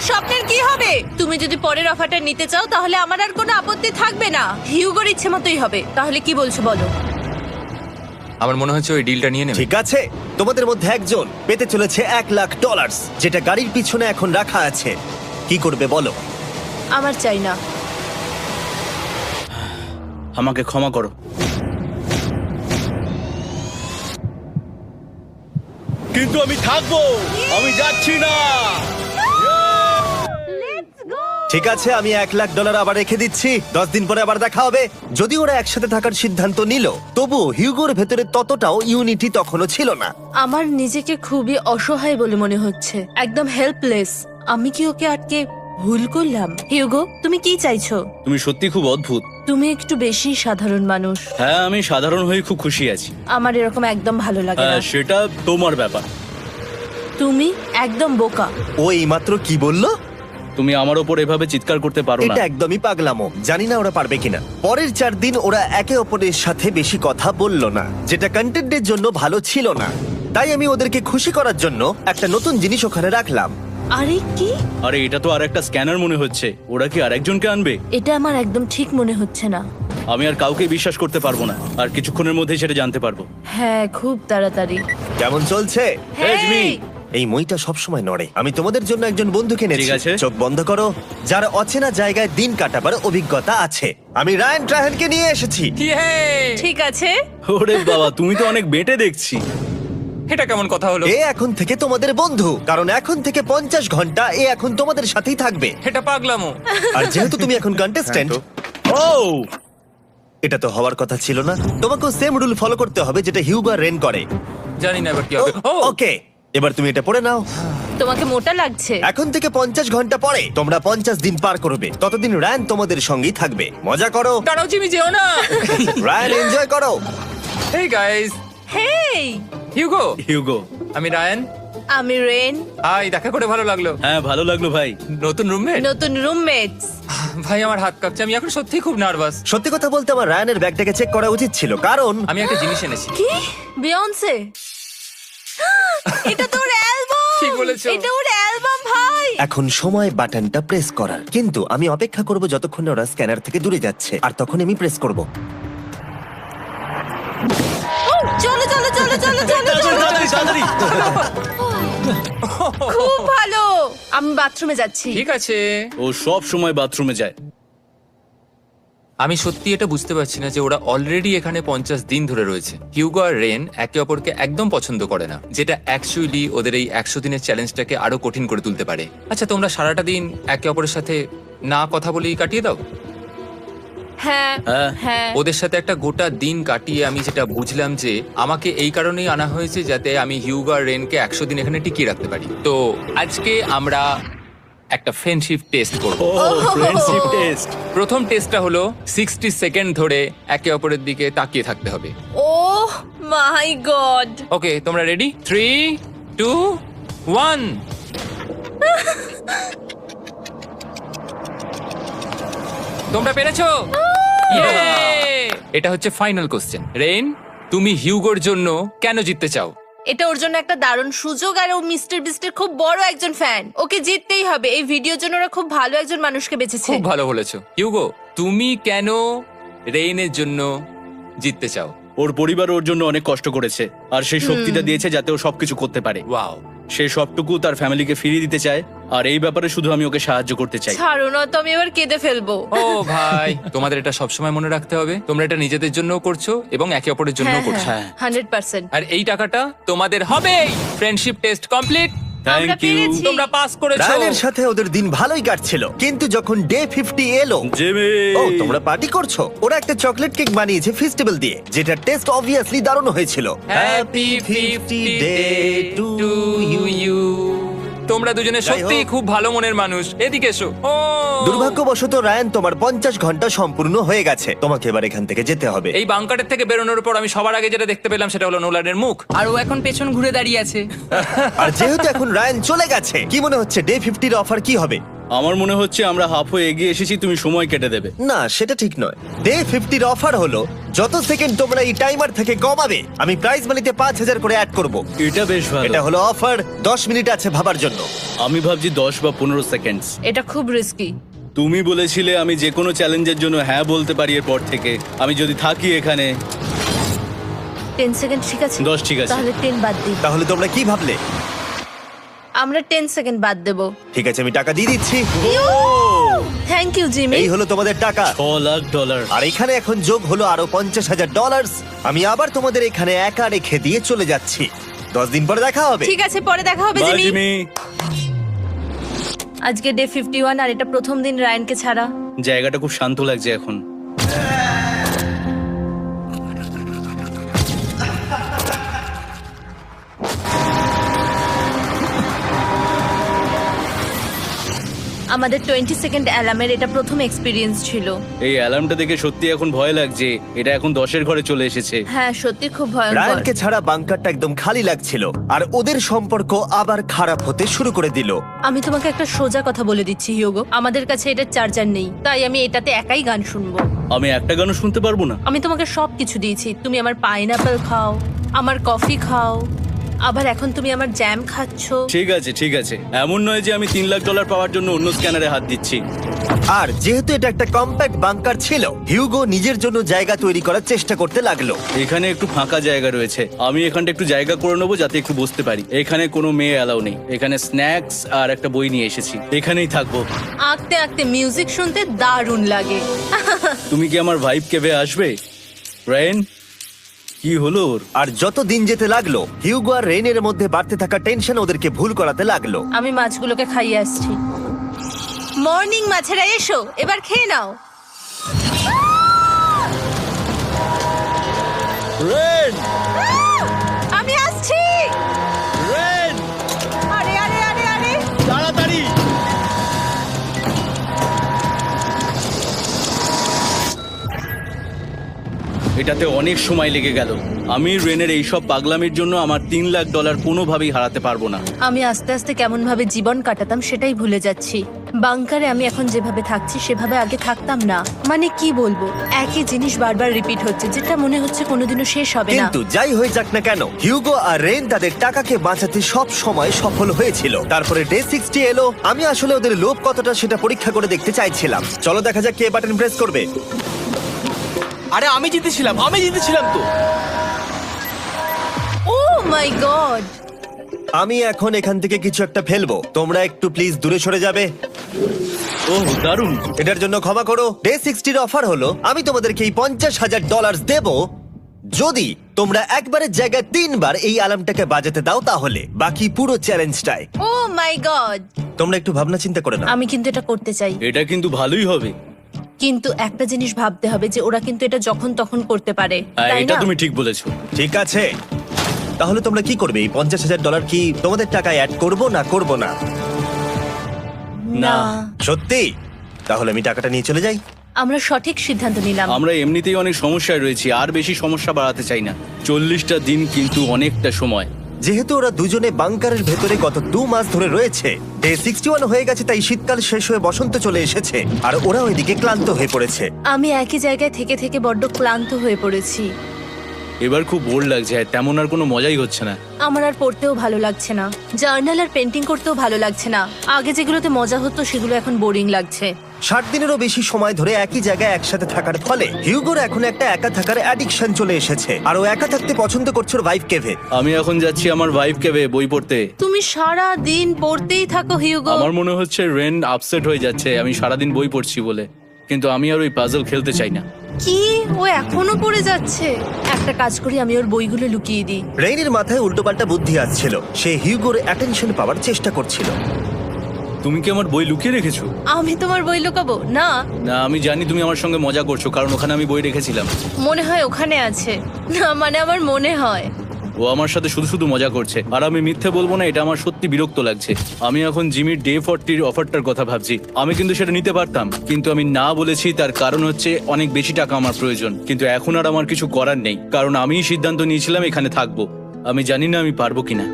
তোমার স্বপ্নের কি হবে? তুমি যদি পরের অফারটা নিতে চাও তাহলে আমার আর কোনো আপত্তি থাকবে না। হিউগোর ইচ্ছে মতোই হবে। তাহলে কি বলছো বলো? আমার মনে হচ্ছে ওই ডিলটা নিয়ে নেবে। ঠিক আছে, তোমাদের মধ্যে একজন পেতে চলেছে $1,00,000, যেটা গাড়ির পিছনে এখন রাখা আছে। কি করবে বলো? আমার চাই না। আমাকে ক্ষমা করো। কিন্তু আমি থাকবো, আমি যাচ্ছি না। ঠিক আছে, আমি $1,00,000 আবার রেখে দিচ্ছি। 10 দিন পরে আবার দেখা হবে। যদি ওরা একসাথে থাকার সিদ্ধান্ত নিল, তবুও হিউগোর ভেতরে ততটাও ইউনিটি তখনও ছিল না। আমার নিজেকে খুবই অসহায় বলে মনে হচ্ছে, একদম হেল্পলেস। আমি কি ওকে আটকে ভুল করলাম? হিউগো, তুমি কি চাইছো? তুমি সত্যি খুব অদ্ভুত। তুমি একটু বেশি সাধারণ মানুষ। হ্যাঁ, আমি সাধারণ হয়ে খুব খুশি আছি। আমার এরকম একদম ভালো লাগে না। হ্যাঁ, সেটা তোমার ব্যাপার। তুমি একদম বোকা। ও এইমাত্র কি বললো? তুমি আমার ওপর এভাবে চিৎকার করতে পারো না। এটা একদমই পাগলামো। জানি না ওরা পারবে কিনা। পরের 4 দিন ওরা একে অপরের সাথে বেশি কথা বললো না, যেটা কন্টেন্টের জন্য ভালো ছিল না। তাই আমি ওদেরকে খুশি করার জন্য একটা নতুন জিনিস ওখানে রাখলাম। আরে কি? আরে এটা তো আর একটা স্ক্যানার মনে হচ্ছে। ওরা কি আরেকজনকে আনবে? এটা আমার একদম ঠিক মনে হচ্ছে না। আমি আর কাউকে বিশ্বাস করতে পারবো না। আর কিছুক্ষণের মধ্যেই সেটা জানতে পারবো। হ্যাঁ, খুব তাড়াতাড়ি। কেমন চলছে? Hey, Jimmy! এই মইটা সবসময় নড়ে। আমি তোমাদের জন্য একজন বন্ধুকে এনেছি। ঠিক আছে। চোখ বন্ধ করো। যার অচেনা জায়গায় দিন কাটাবার অভিজ্ঞতা আছে। আমি রায়ান ট্রাহেনকে নিয়ে এসেছি। ইয়ে! ঠিক আছে। ওরে বাবা, তুমি তো অনেক বেটে দেখছি। এটা কেমন কথা হলো? এ এখন থেকে তোমাদের বন্ধু, কারণ এখন থেকে 50 ঘন্টা এ এখন তোমাদের সাথেই থাকবে। এটা পাগলামো। আর যেহেতু তুমি এখন কন্টেস্ট্যান্ট, ও এটা তো হওয়ার কথা ছিল না। তোমাকেও সেম রুল ফলো করতে হবে যেটা হিউগো আর রেন করে। জানি না এবার কি হবে। ও ওকে, এবার তুমি এটা পড়ে নাও। তোমাকে মোটা লাগছে। এখন থেকে 50 ঘন্টা পরে তোমরা 50 দিন পার করবে। ততদিন রায়ান তোমাদের সঙ্গেই থাকবে। মজা করো। দাঁড়াও জিমি, যেও না। রায়ান, এনজয় করো। হেই গাইস, হেই, হিউগো। হিউগো। আমি রায়ান। আমি রেন। হাই, দেখা করে ভালো লাগলো। হ্যাঁ, ভালো লাগলো ভাই। নতুন রুমমেট। নতুন রুমমেটস। ভাই আমার হাত কাঁপছে, আমি এখন সত্যিই খুব নার্ভাস। সত্যি কথা বলতে আমার রায়ানের ব্যাগটাকে চেক করা উচিত ছিল, কারণ আমি একটা জিনিস এনেছি। কি? বিয়ন্সে? এটা তো ওর অ্যালবাম। ঠিক বলেছো। এটা ওর অ্যালবাম ভাই। এখন সময় বাটনটা প্রেস করার। কিন্তু আমি অপেক্ষা করব যতক্ষণ না ওরা স্ক্যানার থেকে দূরে যাচ্ছে, আর তখন আমি প্রেস করব। চলো চলো চলো চলো চলো চলো। তাড়াতাড়ি। খুব ভালো। আমি বাথরুমে যাচ্ছি। ঠিক আছে। ও সব সময় বাথরুমে যায়। আমি সত্যি এটা বুঝতে পারছি না যে ওরা অলরেডি এখানে 50 দিন ধরে রয়েছে। হিউগো আর রেন একে অপরকে একদম পছন্দ করে না, যেটা অ্যাকচুয়ালি ওদের এই 100 দিনের চ্যালেঞ্জটাকে আরো কঠিন করে তুলতে পারে। আচ্ছা, তোমরা সারাটা দিন একে অপরের সাথে না কথা বলেই কাটিয়ে দাও? হ্যাঁ হ্যাঁ। হ্যাঁ। ওদের সাথে একটা গোটা দিন কাটিয়ে আমি যেটা বুঝলাম যে আমাকে এই কারণেই আনা হয়েছে যাতে আমি হিউগো আর রেনকে 100 দিন এখানে টিকিয়ে রাখতে পারি। তো আজকে আমরা একটা ফ্রেন্ডশিপ টেস্ট করব। ও ফ্রেন্ডশিপ টেস্ট। প্রথম টেস্টটা হলো 60 সেকেন্ড ধরে একে অপরের দিকে তাকিয়ে থাকতে হবে। ওহ মাই গড। ওকে, তোমরা রেডি? 3, 2, 1। তোমরা পেরেছো? Yay! এটা হচ্ছে ফাইনাল কোশ্চেন। রেইন, তুমি হিউগোর জন্য কেন জিততে চাও? এটা ওর জন্য একটা দারুণ সুযোগ, আর ও মিস্টার বিস্টের খুব বড় একজন ফ্যান। ওকে জিততেই হবে। এই ভিডিওর জন্য ওরা খুব ভালো একজন মানুষকে বেছেছে। খুব ভালো বলেছো। হিউগো, তুমি কেন রেইনের জন্য জিততে চাও? ওর পরিবার ওর জন্য অনেক কষ্ট করেছে, আর সেই শক্তিটা দিয়েছে যাতে ও সবকিছু করতে পারে। ওয়াও। সে সবটুকু তার ফ্যামিলিকে ফিরিয়ে দিতে চায়, আর এই ব্যাপারে শুধু আমি ওকে সাহায্য করতে চাই। ছাড়ো না তো, আমি এবার কেঁদে ফেলবো। ও ভাই, তোমাদের এটা সবসময় মনে রাখতে হবে। তোমরা এটা নিজেদের জন্যও করছো এবং একে অপরের জন্যও করছো। হ্যাঁ। 100%। আর এই টাকাটা তোমাদের হবে। Friendship test complete. আমরা থ্যাংক ইউ পেরেছি। তোমরা পাস করেছো। রায়ানের সাথে ওদের দিন ভালোই কাটছিল, কিন্তু যখন ডে 50 এলো, জিমি। ও তোমরা পার্টি করছো। ওরা একটা চকলেট কেক বানিয়েছে ফেস্টিভ্যাল দিয়ে, যেটা টেস্ট অবভিয়াসলি দারুণ হয়েছিল। Happy 50 day to you. তোমরা দুজনে যাই সত্যি হোক। খুব ভালো মনের মানুষ। এদিকে এসো। ও দুর্ভাগ্যবশত রায়ান, তোমার 50 ঘন্টা সম্পূর্ণ হয়ে গেছে। তোমাকে এবার এখান থেকে যেতে হবে। এই বাংকারের থেকে বেরোনোর পর আমি সবার আগে যেটা দেখতে পেলাম সেটা হলো নোলানের মুখ। আর ও এখন পেছন ঘুরে দাঁড়িয়ে আছে। আর যেহেতু এখন রায়ান চলে গেছে, কি মনে হচ্ছে ডে 50 এর অফার কি হবে? আমার মনে হচ্ছে আমরা হাফ হয়ে এগিয়ে এসেছি, তুমি সময় কেটে দেবে। না, সেটা ঠিক নয়। ডে 50 অফার হলো যত সেকেন্ড তোমরা এই টাইমার থেকে কমাবে আমি প্রাইজ মানিতে 5000 করে অ্যাড করব। এটা বেশ ভালো। এটা হলো অফার, 10 মিনিট আছে ভাবার জন্য। আমি ভাবছি 10 বা 15 সেকেন্ডস। এটা খুব রিস্কি। তুমি বলেছিলে আমি যে কোনো চ্যালেঞ্জের জন্য হ্যাঁ বলতে পারি এরপর থেকে। আমি যদি থাকি এখানে 10 সেকেন্ড ঠিক আছে? 10 ঠিক আছে। তাহলে 10 বাদ দিই। তাহলে তোমরা কি ভাবলে? আমরা 10 সেকেন্ড বাদ দেব। ঠিক আছে, আমি টাকা দিয়ে দিচ্ছি। Thank you Jimmy. এই হলো তোমাদের টাকা। $6,00,000। আর এখানে এখন যোগ হলো আরো $50,000। আমি আবার তোমাদের এখানে একা রেখে দিয়ে চলে যাচ্ছি। 10 দিন পরে দেখা হবে। ঠিক আছে, পরে দেখা হবে বাই জিমি। জিমি। আজকে ডে 51 আর এটা প্রথম দিন রায়ানকে ছাড়া। জায়গাটা খুব শান্ত লাগছে এখন। আমাদের 20 সেকেন্ড অ্যালার্মের এটা প্রথম এক্সপিরিয়েন্স ছিল। এই অ্যালার্মটা দেখে সত্যি এখন ভয় লাগছে। এটা এখন 10-এর ঘরে চলে এসেছে। হ্যাঁ, সত্যি খুব ভয়ঙ্কর। রায়ানকে ছাড়া বাংকারটা একদম খালি লাগছিল আর ওদের সম্পর্ক আবার খারাপ হতে শুরু করে দিল। আমি তোমাকে একটা সোজা কথা বলে দিচ্ছি হিউগো, আমাদের কাছে এটার চার্জার নেই, তাই আমি এটাতে একাই গান শুনবো। আমি একটা গানও শুনতে পারবো না? আমি তোমাকে সবকিছু দিয়েছি, তুমি আমার পাইনাপেল খাও, আমার কফি খাও, আবার এখন তুমি আমার জ্যাম খাচ্ছো। ঠিক আছে ঠিক আছে, এমন নয় যে আমি $3,00,000 পাওয়ার জন্য অন্য স্ক্যানারে হাত দিচ্ছি। আর যেহেতু এটা একটা কম্প্যাক্ট বাংকার ছিল, হিউগো নিজের জন্য জায়গা তৈরি করার চেষ্টা করতে লাগলো। এখানে একটু ফাঁকা জায়গা রয়েছে, আমি এখানটা একটু জায়গা করে নেবো যাতে একটু বসতে পারি। এখানে কোনো মেয়ে অ্যালাউ নেই। এখানে স্ন্যাক্স আর একটা বই নিয়ে এসেছি, এখানেই থাকবো। আঁকতে আঁকতে মিউজিক শুনতে দারুণ লাগে। তুমি কি আমার ভাইব কেবে আসবে? রেন, কি হলো ওর? আর যত দিন যেতে লাগলো, হিউগো আর রেনের মধ্যে বাড়তে থাকা টেনশন ওদেরকে ভুল করাতে লাগলো। আমি মাছগুলোকে খাইয়ে আসছি। মর্নিং মাছেরা, এসো এবার খেয়ে নাও। রেন, আমি আসছি। রেন, আরে আরে আরে আরে, তাড়াতাড়ি! এটাতে অনেক সময় লেগে গেল। আমি রেনের এইসব পাগলামির জন্য আমার $3,00,000 কোনোভাবেই হারাতে পারবো না। আমি আস্তে আস্তে কেমন ভাবে জীবন কাটাতাম সেটাই ভুলে যাচ্ছি। বাংকারে আমি এখন যেভাবে থাকছি সেভাবে আগে থাকতাম না। মানে কি বলবো, একই জিনিস বারবার রিপিট হচ্ছে, যেটা মনে হচ্ছে কোনোদিনও শেষ হবে না। কিন্তু যাই হয়ে যাক না কেন, হিউগো আর রেন তাদের টাকাকে বাঁচাতে সব সময় সফল হয়েছিল। তারপরে ডে 60 এলো। আমি আসলে ওদের লোভ কতটা সেটা পরীক্ষা করে দেখতে চাইছিলাম। চলো দেখা যাক কে বাটন প্রেস করবে। আরে আমি জিতেছিলাম তো। ও মাই গড! আমি এখন এখান থেকে কিছু একটা ফেলবো, তোমরা একটু প্লিজ দূরে সরে যাবে। ওহ দারুণ। এটার জন্য ক্ষমা করো। ডে 60 অফার হলো আমি তোমাদেরকে এই $50,000 দেব যদি তোমরা একবারের জায়গায় 3 বার এই অ্যালার্মটাকে বাজাতে দাও, তাহলে বাকি পুরো চ্যালেঞ্জটাই। ও মাই গড! তোমরা একটু ভাবনা চিন্তা করে নাও। আমি কিন্তু এটা করতে চাই, এটা কিন্তু ভালোই হবে। কিন্তু একটা জিনিস ভাবতে হবে যে ওরা কিন্তু এটা যখন তখন করতে পারে, তাই এটা না? তুমি ঠিক বলেছো। ঠিক আছে, তাহলে তোমরা কি করবে? এই $50,000 কি তোমাদের টাকায় অ্যাড করবো না করবো না? না, সত্যি? তাহলে আমি টাকাটা নিয়ে চলে যাই। আমরা সঠিক সিদ্ধান্ত নিলাম। আমরা এমনিতেই অনেক সমস্যায় রয়েছি, আর বেশি সমস্যা বাড়াতে চাই না। 40টা দিন কিন্তু অনেকটা সময়। যেহেতু ওরা দুজনে বাংকারের ভেতরে গত 2 মাস ধরে রয়েছে, ডে 61 হয়ে গেছে, তাই শীতকাল শেষ হয়ে বসন্ত চলে এসেছে আর ওরা ওইদিকে ক্লান্ত হয়ে পড়েছে। আমি একই জায়গায় থেকে থেকে বড্ড ক্লান্ত হয়ে পড়েছি। এবার খুব বোর লাগছে, তেমন আর কোনো মজাই হচ্ছে না। আমার আর পড়তেও ভালো লাগছে না, জার্নাল আর পেন্টিং করতেও ভালো লাগছে না। আগে যেগুলোতে মজা হতো সেগুলো এখন বোরিং লাগছে। 60 দিনেরও বেশি সময় ধরে একই জায়গায় একসাথে থাকার ফলে হিউগোর এখন একটা একা থাকার অ্যাডিকশন চলে এসেছে আর ও একা থাকতে পছন্দ করছে ওর ভাইফ কেভে। আমি এখন যাচ্ছি আমার ওয়াইফ কেবে বই পড়তে। তুমি সারা দিন পড়তেই থাকো হিউগো। আমার মনে হচ্ছে রেন আপসেট হয়ে যাচ্ছে আমি সারাদিন বই পড়ছি বলে, কিন্তু আমি আর ওই পাজল খেলতে চাই না। কি, ও এখনো পড়ে যাচ্ছে? একটা কাজ করি, আমি ওর বইগুলো লুকিয়ে দিই। রেইনের মাথায় উল্টোপাল্টা বুদ্ধি আসছিল। সে হিউগোর অ্যাটেনশন পাওয়ার চেষ্টা করছিল। তুমি কি আমার বই লুকিয়ে রেখেছো? আমি তোমার বই লুকাবো না? না, আমি জানি তুমি আমার সঙ্গে মজা করছো, কারণ ওখানে আমি বই রেখেছিলাম। মনে হয় ওখানে আছে। না মানে আমার মনে হয়। ও আমার সাথে শুধু শুধু মজা করছে, আর আমি মিথ্যে বলবো না, এটা আমার সত্যি বিরক্ত লাগছে। আমি এখন জিমির ডে 40 অফারটার কথা ভাবছি। আমি কিন্তু সেটা নিতে পারতাম, কিন্তু আমি না বলেছি। তার কারণ হচ্ছে অনেক বেশি টাকা আমার প্রয়োজন, কিন্তু এখন আর আমার কিছু করার নেই, কারণ আমিই সিদ্ধান্ত নিয়েছিলাম এখানে থাকবো। আমি জানি না আমি পারবো কিনা।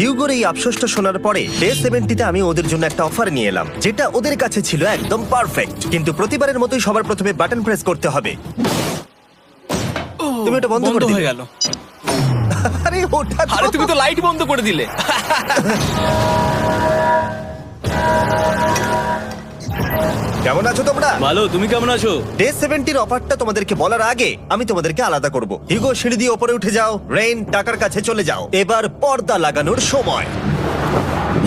হিউগোর এই আফসোসটা শোনার পরে ডে 70-তে আমি ওদের জন্য একটা অফার নিয়ে এলাম, যেটা ওদের কাছে ছিল একদম পারফেক্ট। কিন্তু প্রতিবারের মতোই সবার প্রথমে বাটন প্রেস করতে হবে। তুমি এটা বন্ধ করে হয়ে দিলে। গেল। আরে ওটা তো- আরে তুমি তো লাইট বন্ধ করে দিলে। কেমন আছো তোমরা? ভালো, তুমি কেমন আছো? ডে 70-র অফারটা তোমাদেরকে বলার আগে আমি তোমাদেরকে আলাদা করব। হিউগো, সিঁড়ি দিয়ে ওপরে উঠে যাও। রেইন, টাকার কাছে চলে যাও। এবার পর্দা লাগানোর সময়।